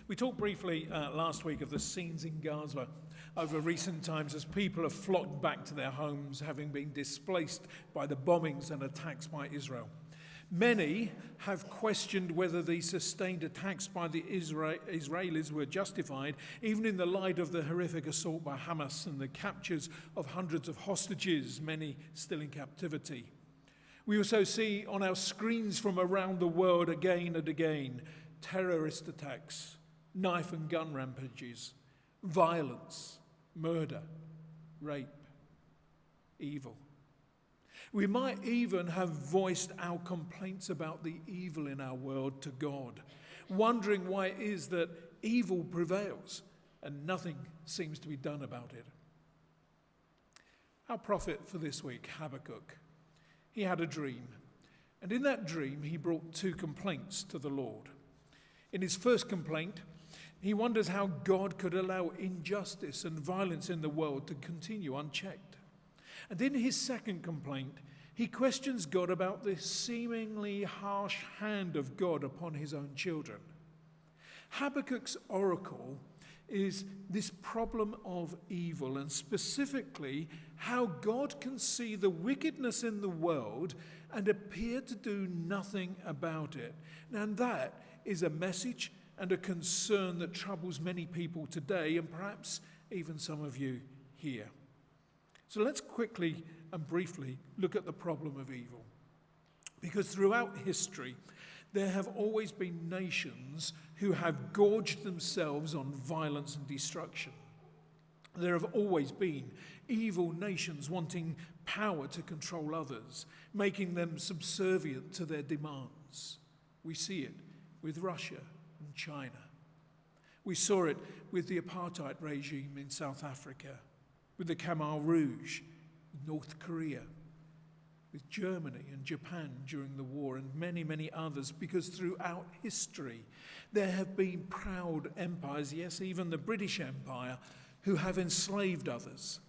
We talked briefly last week of the scenes in Gaza over recent times as people have flocked back to their homes, having been displaced by the bombings and attacks by Israel. Many have questioned whether these sustained attacks by the Israelis were justified, even in the light of the horrific assault by Hamas and the captures of hundreds of hostages, many still in captivity. We also see on our screens from around the world again and again terrorist attacks, knife and gun rampages, violence, murder, rape, evil. We might even have voiced our complaints about the evil in our world to God, wondering why it is that evil prevails and nothing seems to be done about it. Our prophet for this week, Habakkuk, he had a dream, and in that dream he brought two complaints to the Lord. In his first complaint, he wonders how God could allow injustice and violence in the world to continue unchecked. And in his second complaint, he questions God about the seemingly harsh hand of God upon his own children. Habakkuk's oracle is this problem of evil, and specifically how God can see the wickedness in the world and appear to do nothing about it. And that is a message and a concern that troubles many people today, and perhaps even some of you here. So let's quickly and briefly look at the problem of evil. Because throughout history, there have always been nations who have gorged themselves on violence and destruction. There have always been evil nations wanting power to control others, making them subservient to their demands. We see it with Russia and China. We saw it with the apartheid regime in South Africa, with the Khmer Rouge, with North Korea, with Germany and Japan during the war, and many, many others, because throughout history there have been proud empires, yes, even the British Empire, who have enslaved others.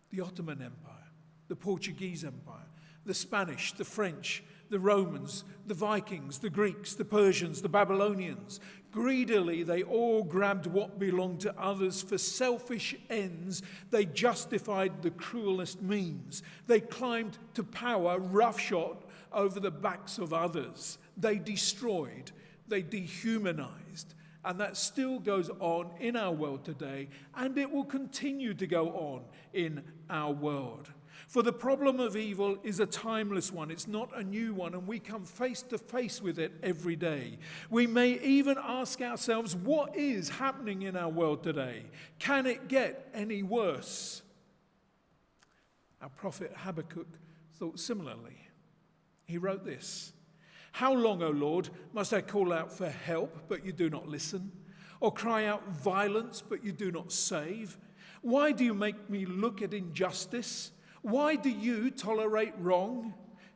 The Ottoman Empire, the Portuguese Empire, the Spanish, the French, the Romans, the Vikings, the Greeks, the Persians, the Babylonians. Greedily, they all grabbed what belonged to others for selfish ends. They justified the cruelest means. They climbed to power roughshod over the backs of others. They destroyed, they dehumanized. And that still goes on in our world today, and it will continue to go on in our world. For the problem of evil is a timeless one. It's not a new one, and we come face to face with it every day. We may even ask ourselves, what is happening in our world today? Can it get any worse? Our prophet Habakkuk thought similarly. He wrote this: "How long, O Lord, must I call out for help, but you do not listen? Or cry out violence, but you do not save? Why do you make me look at injustice? Why do you tolerate wrong?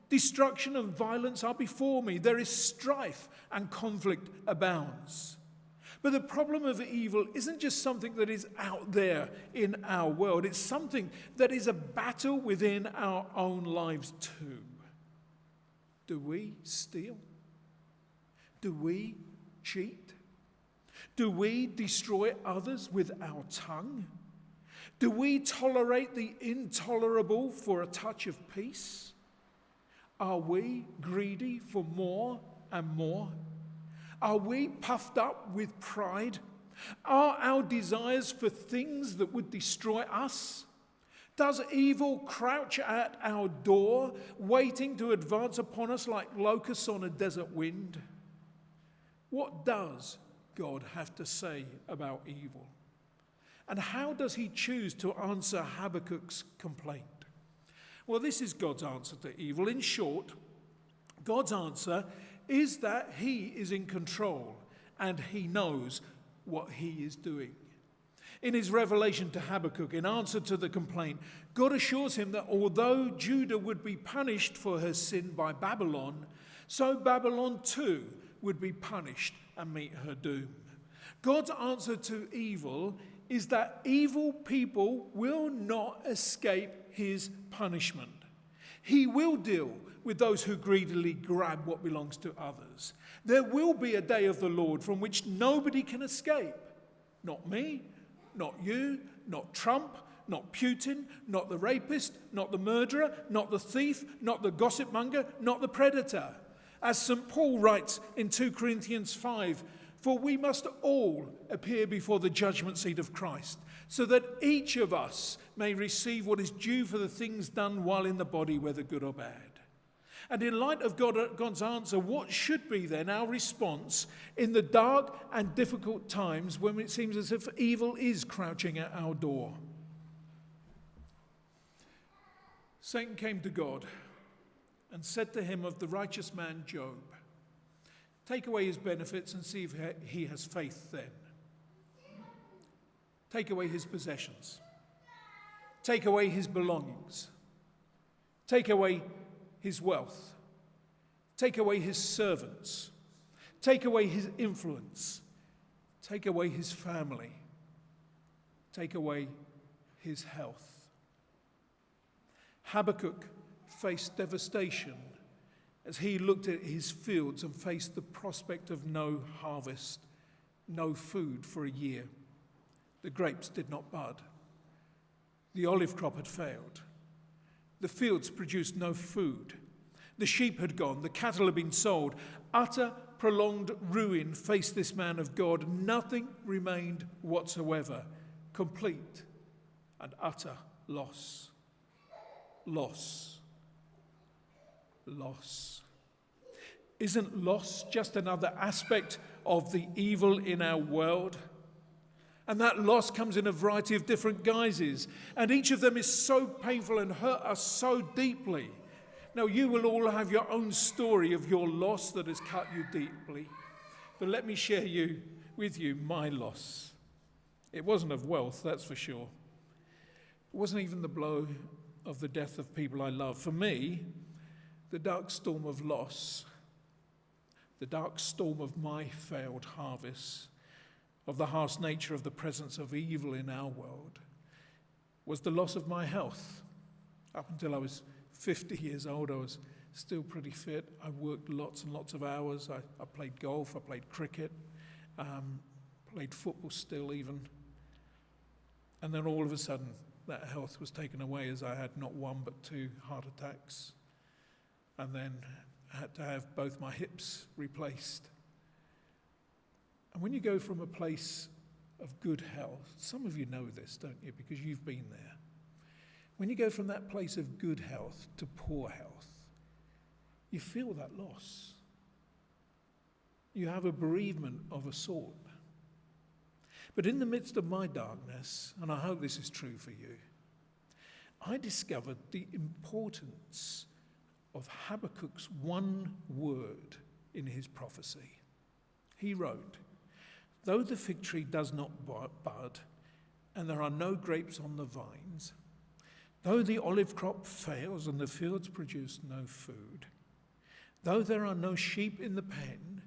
Destruction and violence are before me. There is strife and conflict abounds." But the problem of evil isn't just something that is out there in our world. It's something that is a battle within our own lives too. Do we steal? Do we cheat? Do we destroy others with our tongue? Do we tolerate the intolerable for a touch of peace? Are we greedy for more and more? Are we puffed up with pride? Are our desires for things that would destroy us? Does evil crouch at our door, waiting to advance upon us like locusts on a desert wind? What does God have to say about evil? And how does he choose to answer Habakkuk's complaint? Well, this is God's answer to evil. In short, God's answer is that he is in control and he knows what he is doing. In his revelation to Habakkuk, in answer to the complaint, God assures him that although Judah would be punished for her sin by Babylon, so Babylon too would be punished and meet her doom. God's answer to evil is that evil people will not escape his punishment. He will deal with those who greedily grab what belongs to others. There will be a day of the Lord from which nobody can escape. Not me, not you, not Trump, not Putin, not the rapist, not the murderer, not the thief, not the gossip monger, not the predator. As St. Paul writes in 2 Corinthians 5, for we must all appear before the judgment seat of Christ, so that each of us may receive what is due for the things done while in the body, whether good or bad. And in light of God's answer, what should be then our response in the dark and difficult times when it seems as if evil is crouching at our door? Satan came to God and said to him of the righteous man Job, take away his benefits and see if he has faith then. Take away his possessions. Take away his belongings. Take away his wealth. Take away his servants. Take away his influence. Take away his family. Take away his health. Habakkuk faced devastation as he looked at his fields and faced the prospect of no harvest, no food for a year. The grapes did not bud. The olive crop had failed. The fields produced no food. The sheep had gone. The cattle had been sold. Utter, prolonged ruin faced this man of God. Nothing remained whatsoever. Complete and utter loss. Loss. Loss. Isn't loss just another aspect of the evil in our world? And that loss comes in a variety of different guises. And each of them is so painful and hurt us so deeply. Now, you will all have your own story of your loss that has cut you deeply. But let me share with you my loss. It wasn't of wealth, that's for sure. It wasn't even the blow of the death of people I love. For me, the dark storm of loss, the dark storm of my failed harvest, of the harsh nature of the presence of evil in our world, was the loss of my health. Up until I was 50 years old, I was still pretty fit. I worked lots and lots of hours. I played golf, I played cricket, played football still even. And then all of a sudden, that health was taken away as I had not one but 2 heart attacks. And then I had to have both my hips replaced. And when you go from a place of good health, some of you know this, don't you, because you've been there. When you go from that place of good health to poor health, you feel that loss. You have a bereavement of a sort. But in the midst of my darkness, and I hope this is true for you, I discovered the importance of Habakkuk's one word in his prophecy. He wrote, though the fig tree does not bud, and there are no grapes on the vines, though the olive crop fails and the fields produce no food, though there are no sheep in the pen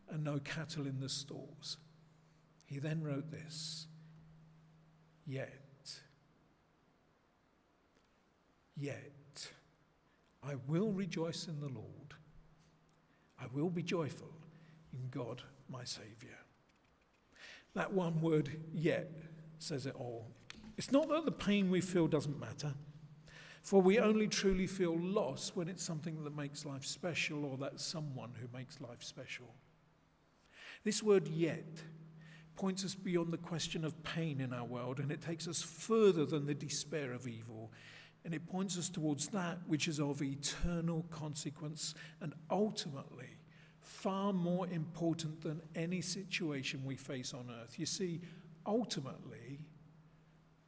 and no cattle in the stalls. He then wrote this, yet I will rejoice in the Lord. I will be joyful in God, my Saviour. That one word, yet, says it all. It's not that the pain we feel doesn't matter, for we only truly feel loss when it's something that makes life special or that's someone who makes life special. This word, yet, points us beyond the question of pain in our world, and it takes us further than the despair of evil. And it points us towards that which is of eternal consequence and ultimately far more important than any situation we face on earth. You see, ultimately,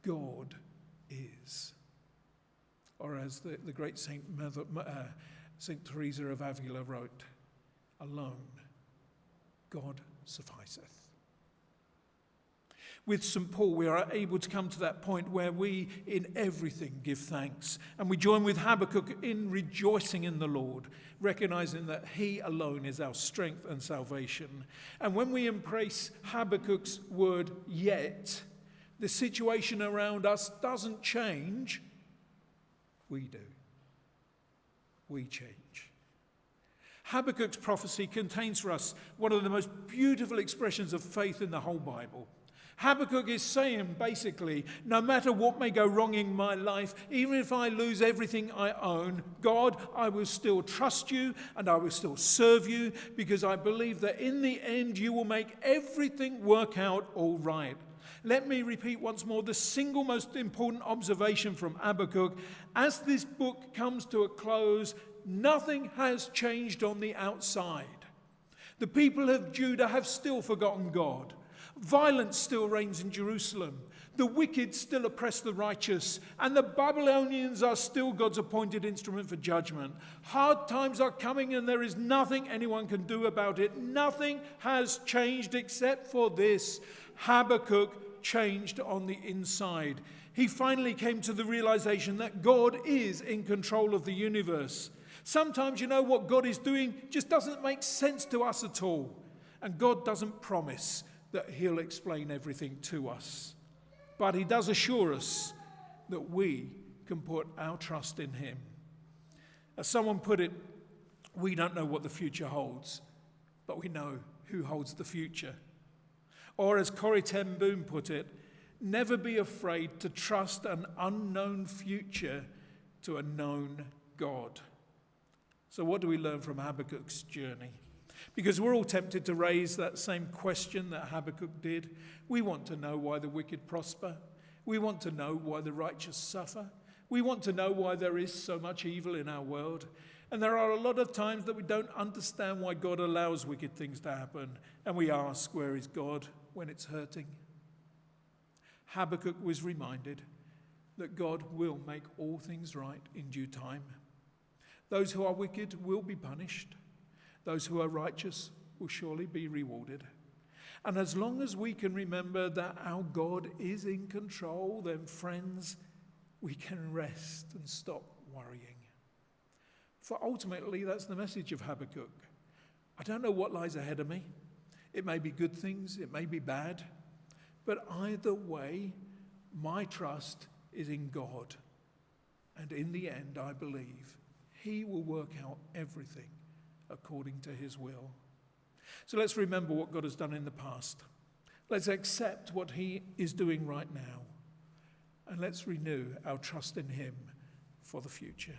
God is. Or as the great Saint Teresa of Avila wrote, alone, God sufficeth. With St. Paul, we are able to come to that point where we in everything give thanks. And we join with Habakkuk in rejoicing in the Lord, recognizing that he alone is our strength and salvation. And when we embrace Habakkuk's word, yet, the situation around us doesn't change. We do. we change. Habakkuk's prophecy contains for us one of the most beautiful expressions of faith in the whole Bible. Habakkuk is saying, basically, no matter what may go wrong in my life, even if I lose everything I own, God, I will still trust you and I will still serve you because I believe that in the end you will make everything work out all right. Let me repeat once more the single most important observation from Habakkuk. As this book comes to a close, nothing has changed on the outside. The people of Judah have still forgotten God. Violence still reigns in Jerusalem. The wicked still oppress the righteous. And the Babylonians are still God's appointed instrument for judgment. Hard times are coming and there is nothing anyone can do about it. Nothing has changed except for this. Habakkuk changed on the inside. He finally came to the realization that God is in control of the universe. Sometimes, what God is doing just doesn't make sense to us at all. And God doesn't promise that he'll explain everything to us. But he does assure us that we can put our trust in him. As someone put it, we don't know what the future holds, but we know who holds the future. Or as Corrie ten Boom put it, never be afraid to trust an unknown future to a known God. So what do we learn from Habakkuk's journey? Because we're all tempted to raise that same question that Habakkuk did. We want to know why the wicked prosper. We want to know why the righteous suffer. We want to know why there is so much evil in our world. And there are a lot of times that we don't understand why God allows wicked things to happen. And we ask, where is God when it's hurting? Habakkuk was reminded that God will make all things right in due time. Those who are wicked will be punished. Those who are righteous will surely be rewarded. And as long as we can remember that our God is in control, then friends, we can rest and stop worrying. For ultimately, that's the message of Habakkuk. I don't know what lies ahead of me. It may be good things, it may be bad. But either way, my trust is in God. And in the end, I believe he will work out everything according to his will. So let's remember what God has done in the past. Let's accept what he is doing right now. And let's renew our trust in him for the future.